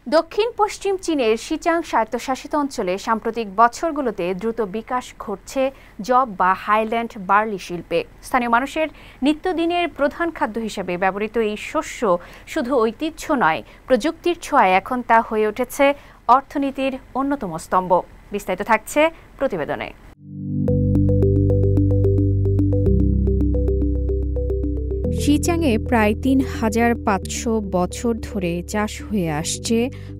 দক্ষিণ পশ্চিম চীনের শিচাং স্বায়ত্তশাসিত অঞ্চলে সাম্প্রতিক বছরগুলোতে দ্রুত বিকাশ ঘটছে জব বা হাইল্যান্ড বার্লি শিল্পে। স্থানীয় মানুষের নিত্যদিনের প্রধান খাদ্য হিসেবে ব্যবহৃত এই শস্য শুধু ঐতিহ্য নয়, প্রযুক্তির ছোঁয়ায় এখন তা হয়ে উঠেছে অর্থনীতির অন্যতম স্তম্ভ। বিস্তারিত থাকছে প্রতিবেদনে। শিচাংয়ে প্রায় ৩৫০০ বছর ধরে চাষ হয়ে আসছে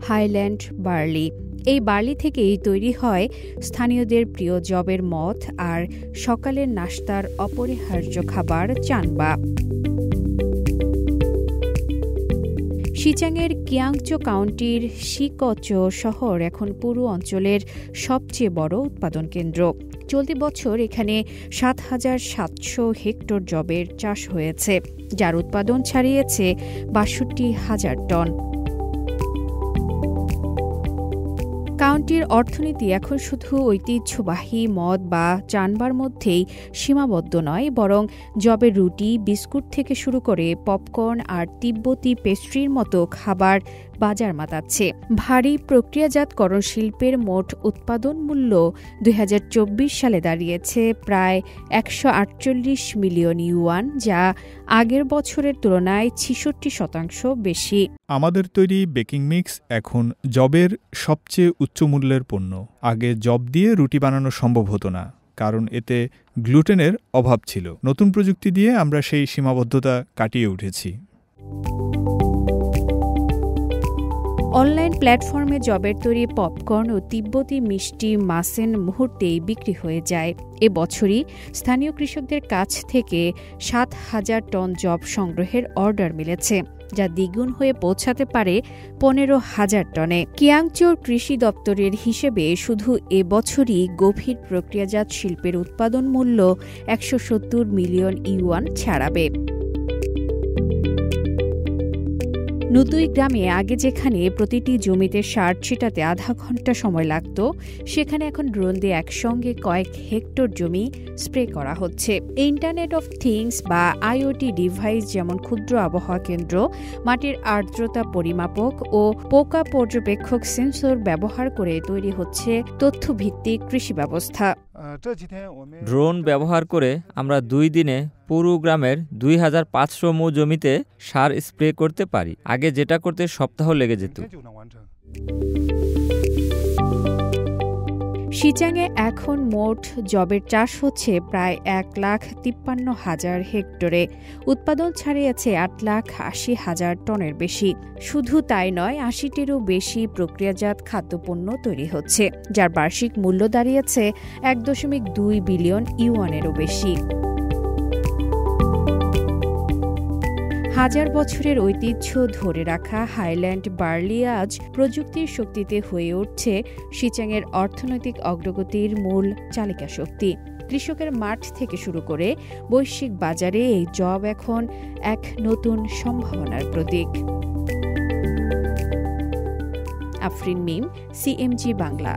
হাইল্যান্ড বার্লি। এই বার্লি থেকেই তৈরি হয় স্থানীয়দের প্রিয় জবের মদ আর সকালের নাশতার অপরিহার্য খাবার চানবা। শিচাংয়ের কিয়াংচো কাউন্টির শিকচো শহর এখন পুরো অঞ্চলের সবচেয়ে বড় উৎপাদন কেন্দ্র। চলতি বছর এখানে ৭৭০০ হেক্টর জবের চাষ হয়েছে, যার উৎপাদন ছাড়িয়েছে ৬২,০০০ টন। কাউন্টির অর্থনীতি এখন শুধু ঐতিহ্যবাহী মদ বা চানবার মধ্যেই সীমাবদ্ধ নয়, বরং জবের রুটি, বিস্কুট থেকে শুরু করে পপকর্ন আর তিব্বতি পেস্ট্রির মতো খাবার বাজার মাতাচ্ছে। ভারী প্রক্রিয়াজাতকরণ শিল্পের মোট উৎপাদন মূল্য ২০২৪ সালে দাঁড়িয়েছে প্রায় ১৪৮ মিলিয়ন ইউয়ান, যা আগের বছরের তুলনায় ৬৬% বেশি। আমাদের তৈরি বেকিং মিক্স এখন জবের সবচেয়ে উচ্চ মূল্যের পণ্য। আগে জব দিয়ে রুটি বানানো সম্ভব হতো না, কারণ এতে গ্লুটেনের অভাব ছিল। নতুন প্রযুক্তি দিয়ে আমরা সেই সীমাবদ্ধতা কাটিয়ে উঠেছি। অনলাইন প্ল্যাটফর্মে জবের তৈরি পপকর্ন ও তিব্বতি মিষ্টি মাসেন মুহূর্তেই বিক্রি হয়ে যায়। এবছরই স্থানীয় কৃষকদের কাছ থেকে ৭,০০০ টন জব সংগ্রহের অর্ডার মিলেছে, যা দ্বিগুণ হয়ে পৌঁছাতে পারে ১৫,০০০ টনে। কিয়াংচোর কৃষি দপ্তরের হিসেবে শুধু এবছরই গভীর প্রক্রিয়াজাত শিল্পের উৎপাদন মূল্য ১৭০ মিলিয়ন ইউয়ান ছাড়াবে। নুতুই গ্রামে আগে যেখানে প্রতিটি জমিতে সার ছিটাতে আধা ঘন্টা সময় লাগত, সেখানে এখন ড্রোন দিয়ে একসঙ্গে কয়েক হেক্টর জমি স্প্রে করা হচ্ছে। ইন্টারনেট অফ থিংস বা আইওটি ডিভাইস যেমন ক্ষুদ্র আবহাওয়া কেন্দ্র, মাটির আর্দ্রতা পরিমাপক ও পোকা পর্যবেক্ষক সেন্সর ব্যবহার করে তৈরি হচ্ছে তথ্যভিত্তিক কৃষি ব্যবস্থা। ড্রোন ব্যবহার করে আমরা ২ দিনে পুরো গ্রামের ২৫০০ মু জমিতে সার স্প্রে করতে পারি। আগে যেটা করতে সপ্তাহ লেগে যেত। শিচাংয়ে এখন মোট জবের চাষ হচ্ছে প্রায় ১,৫৩,০০০ হেক্টরে। উৎপাদন ছাড়িয়েছে ৮,৮০,০০০ টনের বেশি। শুধু তাই নয়, ৮০টিরও বেশি প্রক্রিয়াজাত খাদ্যপণ্য তৈরি হচ্ছে, যার বার্ষিক মূল্য দাঁড়িয়েছে ১.২ বিলিয়ন ইউয়ানেরও বেশি। হাজার বছরের ঐতিহ্য ধরে রাখা হাইল্যান্ড বার্লি আজ প্রযুক্তির শক্তিতে হয়ে উঠছে শিচাংয়ের অর্থনৈতিক অগ্রগতির মূল চালিকা শক্তি। কৃষকের মাঠ থেকে শুরু করে বৈশ্বিক বাজারে এই জব এখন এক নতুন সম্ভাবনার প্রতীক। আফরিন মিম, সিএমজি বাংলা।